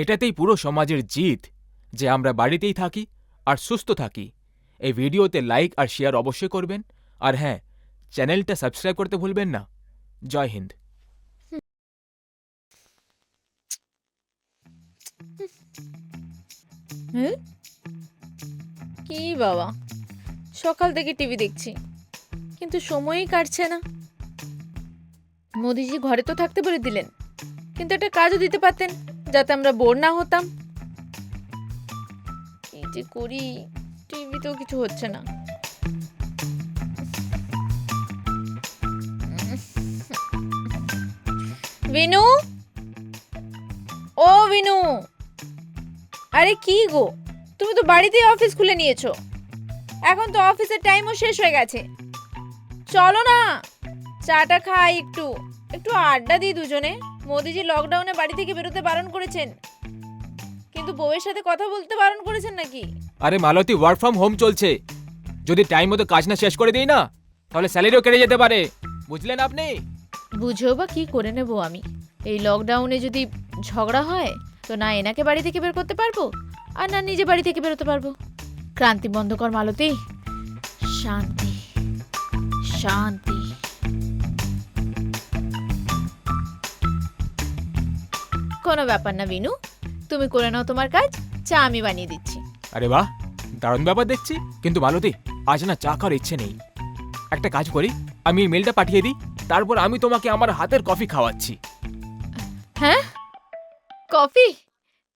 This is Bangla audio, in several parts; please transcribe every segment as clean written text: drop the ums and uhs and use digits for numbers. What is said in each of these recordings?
এটাতেই পুরো সমাজের জিত যে আমরা বাড়িতেই থাকি আর সুস্থ থাকি। এই ভিডিওতে লাইক আর শেয়ার অবশ্যই করবেন, আর হ্যাঁ, চ্যানেলটা সাবস্ক্রাইব করতে ভুলবেন না। জয় হিন্দ। হুম? কি বাবা, সকাল থেকে টিভি দেখছি কিন্তু সময়ই কাটছে না। মোদিজি ঘরে তো থাকতে বলে দিলেন, কিন্তু একটা কাজও দিতে পারতেন যাতে আমরা বোর না হতাম। কি যে করি, টিভিতেও কিছু হচ্ছে না। বিনু, ও বিনু, আরে কি গো, তুমি তো বাড়িতেই অফিস খুলে নিয়েছো। এখন তো অফিসের টাইমও শেষ হয়ে গেছে। চলো না, চাটা খাই, একটু একটু আড্ডা দিই দুজনে। মোদিজি লকডাউনে বাড়ি থেকে বেরোতে বারণ করেছেন, কিন্তু বউয়ের সাথে কথা বলতে বারণ করেছেন নাকি? আরে মালতী, ওয়ার্ক ফ্রম হোম চলছে। যদি টাইম মতো কাজ না শেষ করে দিই না, তাহলে স্যালারিও কেটে যেতে পারে। বুঝলেন আপনি? বুঝেও বা কি করে নেব আমি? এই লকডাউনে যদি ঝগড়া হয় তো না এনাকে বাড়ি থেকে বের করতে পারবো, আর না নিজে বাড়ি থেকে বেরোতে পারবো। ক্রান্তি বন্ধ কর মালতী, শান্তি শান্তি। কোনো ব্যাপার না বিনু, তুমি করে নাও তোমার কাজ, চা আমি বানিয়ে দিচ্ছি। আরে বাহ, দারুণ ব্যাপার দেখছি। কিন্তু মালতী, আজ না চা খাওয়ার ইচ্ছে নেই। একটা কাজ করি, আমি এই মেলটা পাঠিয়ে দিই, তারপর আমি তোমাকে আমার হাতের কফি খাওয়াচ্ছি। হ্যাঁ, কফি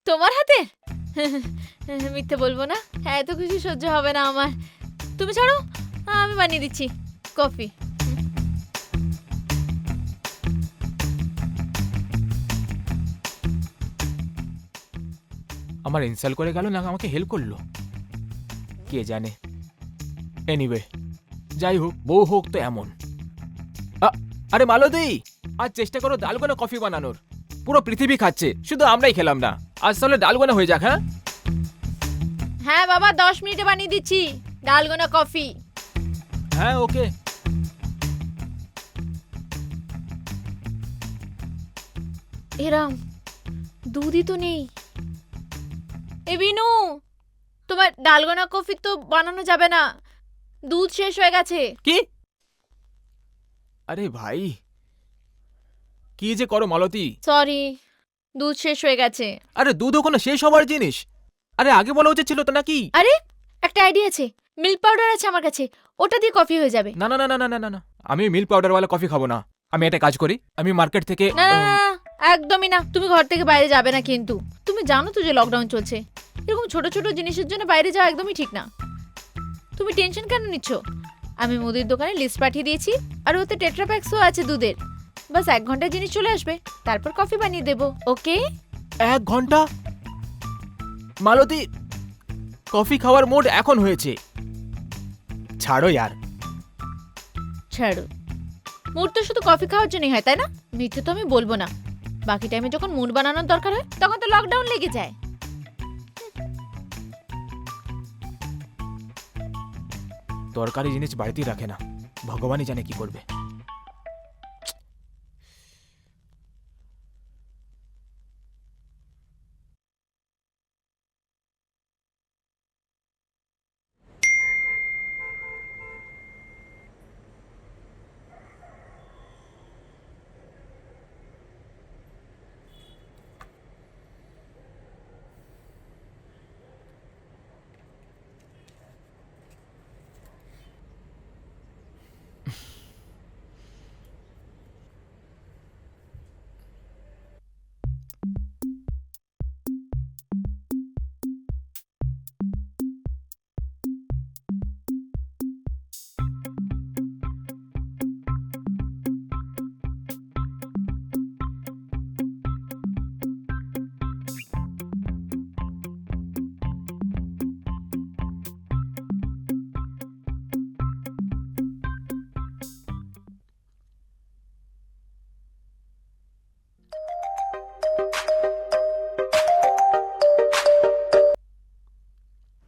তোমার হাতে? মিথ্যে বলবো না, এত কিছু সহ্য হবে না আমার। তুমি ছাড়ো, আমি বানিয়ে দিচ্ছি কফি। আমার ইনসাল্ট করে গেল না আমাকে হেল্প করলো, কে জানে। এনিওয়ে, যাই হোক, বউ হোক তো এমন। আরে মালতী, আজ চেষ্টা করো ডালগোনা কফি বানানোর। পুরো পৃথিবী খাচ্ছে, শুধু আমরাই খেলাম না। আজ তাহলে ডালগোনা হয়ে যাক। হ্যাঁ হ্যাঁ বাবা, 10 মিনিটে বানিয়ে দিচ্ছি ডালগোনা কফি। হ্যাঁ, ওকে। এরাম দুধই তো নেই। এ বিনু, তোমার ডালগোনা কফি তো বানানো যাবে না, দুধ শেষ হয়ে গেছে। কি? আরে ভাই, কি যে করো মালতী। সরি, দুধ শেষ হয়ে গেছে। আরে দুধও কোনো শেষ হবার জিনিস? আরে আগে বলা উচিত ছিল তো নাকি? আরে একটা আইডিয়া আছে, মিল্ক পাউডার আছে আমার কাছে, ওটা দিয়ে কফি হয়ে যাবে। না না না না না না না না, আমি মিল্ক পাউডারওয়ালা কফি খাবো না। আমি একটা কাজ করি, আমি মার্কেট থেকে না না না, একদমই না, তুমি ঘর থেকে বাইরে যাবে না কিন্তু। তুমি জানো তো যে লকডাউন চলছে, এরকম ছোট ছোট জিনিসের জন্য বাইরে যাওয়া একদমই ঠিক না। তুমি টেনশন কেন নিচ্ছ? আমি মুদির দোকানে লিস্ট পাঠিয়ে দিয়েছি, আর ওতে টেট্রাপ্যাক্সও আছে দুধের। বাস 1 ঘন্টায় জিনিস চলে আসবে, তারপর কফি বানিয়ে দেবো। ওকে? 1 ঘন্টা? মালতী, কফি খাওয়ার মোড এখন হয়েছে। ছাড়ো ইয়ার। ছাড়ো, মুড তো শুধু কফি খাওয়ার জন্যই হয়, তাই না? মিথ্যে তো আমি বলবো না। বাকি টাইমে যখন মুড বানানোর দরকার হয় তখন তো লকডাউন লেগে যায়। দরকারি জিনিস বাড়িতেই রাখে না, ভগবানই জানে কি করবে।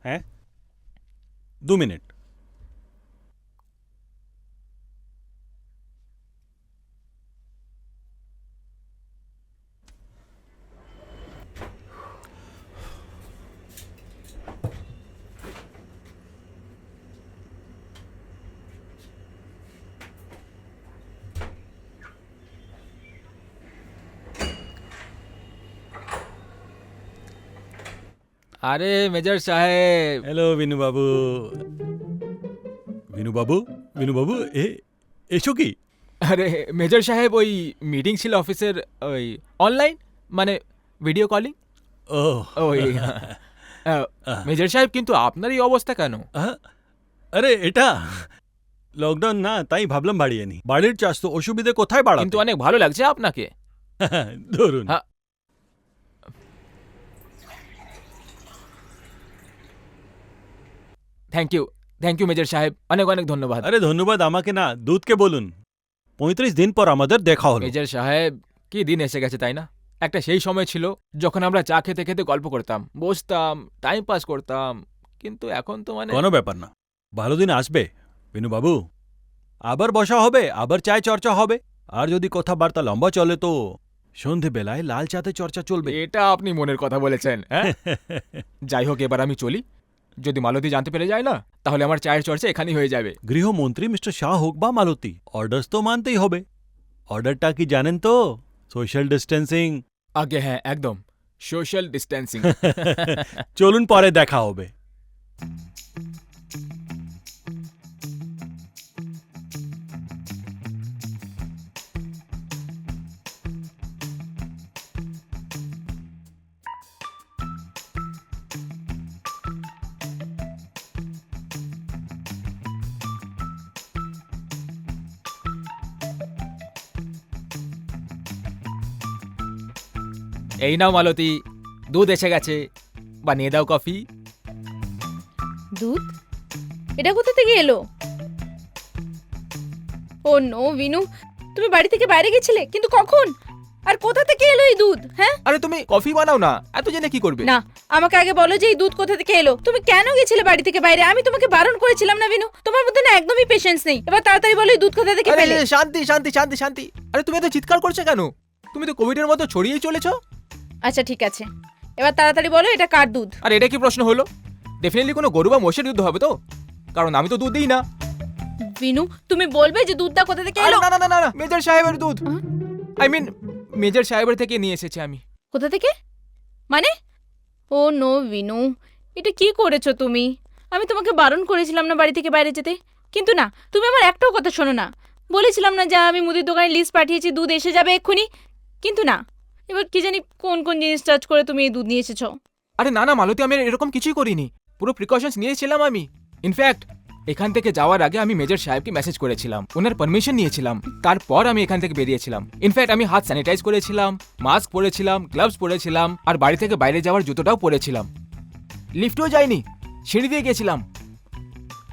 হ্যাঁ, 2 মিনিট। আরে মেজর সাহেব, হ্যালো বিনুবাবু। বিনুবাবু, বিনুবাবু, এসো কি? আরে মেজর সাহেব, ওই মিটিং ছিল অফিসের, ওই অনলাইন, মানে ভিডিও কলিং। ও ওই মেজর সাহেব, কিন্তু আপনার এই অবস্থা কেন? আরে এটা লকডাউন না, তাই ভাবলাম বাড়িয়ে নি। বাড়ির চাষ তো অসুবিধে কোথায় বাড়াতে? কিন্তু অনেক ভালো লাগছে আপনাকে। ধরুন। হ্যাঁ। থ্যাংক ইউ মেজর সাহেব, অনেক অনেক ধন্যবাদ। আরে ধন্যবাদ আমাকে না, দুধকে বলুন। 35 দিন পর আমাদের দেখা হলো। মেজর সাহেব, কি দিন এসে গেছে তাই না? একটা সেই সময় ছিল যখন আমরা চা খেতে খেতে গল্প করতাম, বসতাম, টাইম পাস করতাম। কিন্তু এখন তো মানে কোনো ব্যাপার না, ভালো দিন আসবে বিনুবাবু। আবার বসা হবে, আবার চায় চর্চা হবে। আর যদি কথাবার্তা লম্বা চলে তো সন্ধেবেলায় লাল চাতে চর্চা চলবে। এটা আপনি মনের কথা বলেছেন। হ্যাঁ, যাই হোক, এবার আমি চলি। যদি মালতী জানতে পেরে যায় না, তাহলে আমার চায়ের চর্চা এখানেই হয়ে যাবে। গৃহমন্ত্রী মিস্টার শাহ হোক বা মালতী, অর্ডার্স তো মানতেই হবে। অর্ডারটা কি জানেন তো? Social distancing. আগে হ্যাঁ, একদম সোশ্যাল ডিস্টেন্সিং। চলুন, পরে দেখা হবে। এই নাও মালতী, দুধ এসে গেছে, বানিয়ে দাও কফি। দুধ? এটা কোথা থেকে এলো? ও নো বিনু, তুমি বাড়ি থেকে বাইরে গেছিলে, কিন্তু কখন আর কোথা থেকে এলো এই দুধ? হ্যাঁ, আরে তুমি কফি বানাও না, এত জেনে কি করবে? না, আমাকে আগে বলো যে এই দুধ কোথা থেকে এলো। তুমি কেন গেছিলে বাড়ি থেকে বাইরে? আমি তোমাকে বারণ করেছিলাম না বিনু? তোমার মধ্যে না একদমই পেশেন্স নেই। এবার তাড়াতাড়ি বলো এই দুধ কোথা থেকে আরে পেলে। শান্তি শান্তি শান্তি শান্তি। আরে তুমি এত চিৎকার করছো কেন? তুমি তো কোভিডের মতো ছড়িয়েই চলেছো। আচ্ছা ঠিক আছে, এবার তাড়াতাড়ি বলো এটা কার দুধ। আর এটা কি প্রশ্ন হলো? ডেফিনেটলি কোনো গরু বা মোষের দুধ হবে তো, কারণ আমি তো দুধ দিই না। বিনু, তুমি বলবে যে দুধটা কোথা থেকে আরে এলো। না না না না না, মেজর সাহেবের দুধ। হ্যাঁ? আই মিন মেজর সাহেবের থেকে নিয়ে এসেছি আমি। কোথা থেকে মানে? ও নো বিনু, এটা কি করেছো তুমি? আমি তোমাকে বারণ করেছিলাম না বাড়ি থেকে বাইরে যেতে, কিন্তু না, তুমি আমার একটাও কথা শোনো না। বলেছিলাম না যা আমি মুদির দোকানে লিস্ট পাঠিয়েছি, দুধ এসে যাবে এক্ষুনি, কিন্তু না। এবার কি জানি কোন কোন জিনিস টাচ করে তুমি এই দুধ নিয়ে এসেছো। আরে না না মালতী, আমি এরকম কিছুই করিনি। পুরো প্রিকশনস নিয়েছিলাম আমি। ইনফ্যাক্ট এখান থেকে যাওয়ার আগে আমি মেজর সাহেবকে মেসেজ করেছিলাম, ওনার পারমিশন নিয়েছিলাম, তারপর আমি এখান থেকে বেরিয়েছিলাম। ইনফ্যাক্ট আমি হাত স্যানিটাইজ করেছিলাম, মাস্ক পরেছিলাম, গ্লাভস পরেছিলাম, আর বাড়ি থেকে বাইরে যাওয়ার জুতোটাও পরেছিলাম। লিফটেও যাইনি, সিঁড়ি দিয়ে গেছিলাম,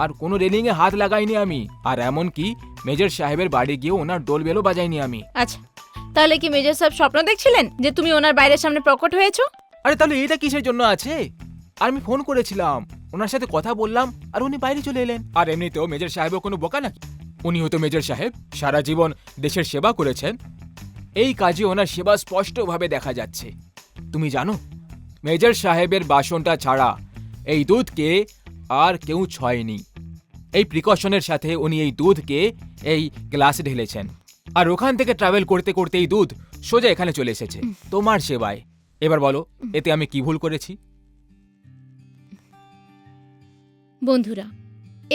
আর কোনো রেলিংয়ে হাত লাগাইনি আমি। আর এমন কি মেজর সাহেবের বাড়ি গিয়ে ওনার ডোল বেলও বাজাইনি আমি। আচ্ছা, তাহলে কি মেজর সাহেব স্বপ্ন দেখছিলেন যে তুমি ওনার বাইরের সামনে প্রকট হয়েছো? আরে তাহলে এটা কিসের জন্য আছে? আর আমি ফোন করেছিলাম, ওনার সাথে কথা বললাম, আর উনি বাইরে চলে এলেন। আর এমনিতেও মেজর সাহেবও কোনো বোকা নাকি? উনিও তো মেজর সাহেব, সারা জীবন দেশের সেবা করেছেন। এই কাজে ওনার সেবা স্পষ্টভাবে দেখা যাচ্ছে। তুমি জানো, মেজর সাহেবের বাসনটা ছাড়া এই দুধকে আর কেউ ছয়নি। এই প্রিকশনের সাথে উনি এই দুধকে এই গ্লাসে ঢেলেছেন, আর ওখান থেকে ট্রাভেল করতে করতে এই দুধ সোজা এখানে চলে এসেছে তোমার সেবায়। এবার বলো, এতে আমি কি ভুল করেছি? বন্ধুরা,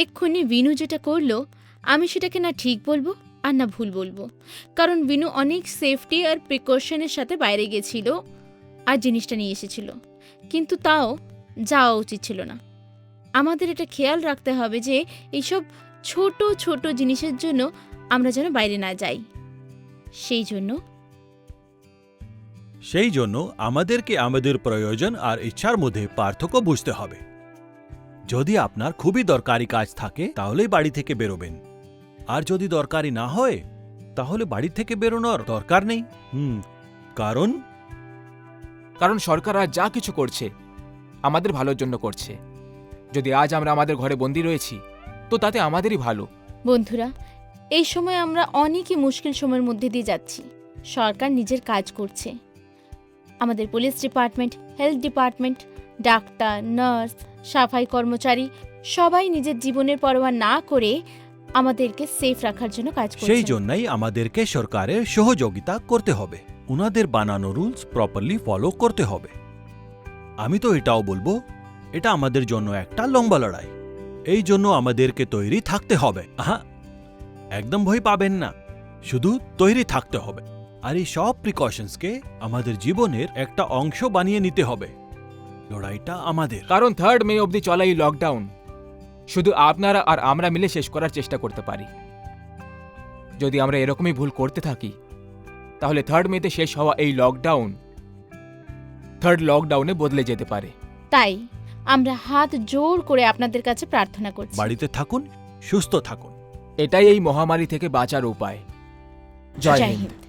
এক্ষুনি বিনু যেটা করলো, আমি সেটাকে না ঠিক বলবো আর না ভুল বলবো, কারণ বিনু অনেক সেফটি আর প্রিকশনের সাথে বাইরে গেছিল আর জিনিসটা নিয়ে এসেছিল, কিন্তু তাও যাওয়া উচিত ছিল না। আমাদের এটা খেয়াল রাখতে হবে যে এইসব ছোট ছোট জিনিসের জন্য আমরা যেন বাইরে না যাই। সেই জন্য আমাদেরকে আমাদের প্রয়োজন আর ইচ্ছার মধ্যে পার্থক্য বুঝতে হবে। যদি আপনার খুবই দরকারি কাজ থাকে তাহলেই বাড়ি থেকে বেরোবেন, আর যদি দরকারি না হয় তাহলে বাড়ি থেকে বেরোনোর দরকার নেই। কারণ সরকার আজ যা কিছু করছে আমাদের ভালোর জন্য করছে। যদি আজ আমরা আমাদের ঘরে বন্দি রয়েছি, তো তাতে আমাদেরই ভালো। বন্ধুরা, এই সময় আমরা অনেকই মুশকিল সময়ের মধ্যে দিয়ে যাচ্ছি। সরকার নিজের কাজ করছে, আমাদের police department, health department, doctor, nurse, সাফাই কর্মচারী সবাই নিজের জীবনের পরোয়া না করে আমাদেরকে সেফ রাখার জন্য কাজ করছে। সেই জন্যই আমাদেরকে সরকারের সহযোগিতা করতে হবে, ওনাদের বানানো রুলস প্রপারলি ফলো করতে হবে। আমি তো এটাও বলবো, এটা আমাদের জন্য একটা লম্বা লড়াই। এই জন্য আমাদেরকে তৈরি থাকতে হবে। হ্যাঁ, একদম ভয় পাবেন না, শুধু তৈরি থাকতে হবে। আর এই সব প্রিকশনসকে আমাদের জীবনের একটা অংশ বানিয়ে নিতে হবে। লড়াইটা আমাদের। কারণ 3rd মে অবধি চলা এই লকডাউন শুধু আপনারা আর আমরা মিলে শেষ করার চেষ্টা করতে পারি। যদি আমরা এরকমই ভুল করতে থাকি তাহলে 3rd মেতে শেষ হওয়া এই লকডাউন 3rd লকডাউনে বদলে যেতে পারে। তাই আমরা হাত জোড় করে আপনাদের কাছে প্রার্থনা করছি, বাড়িতে থাকুন, সুস্থ থাকুন। এটাই এই মহামারী থেকে বাঁচার উপায়। জয় হিন্দ।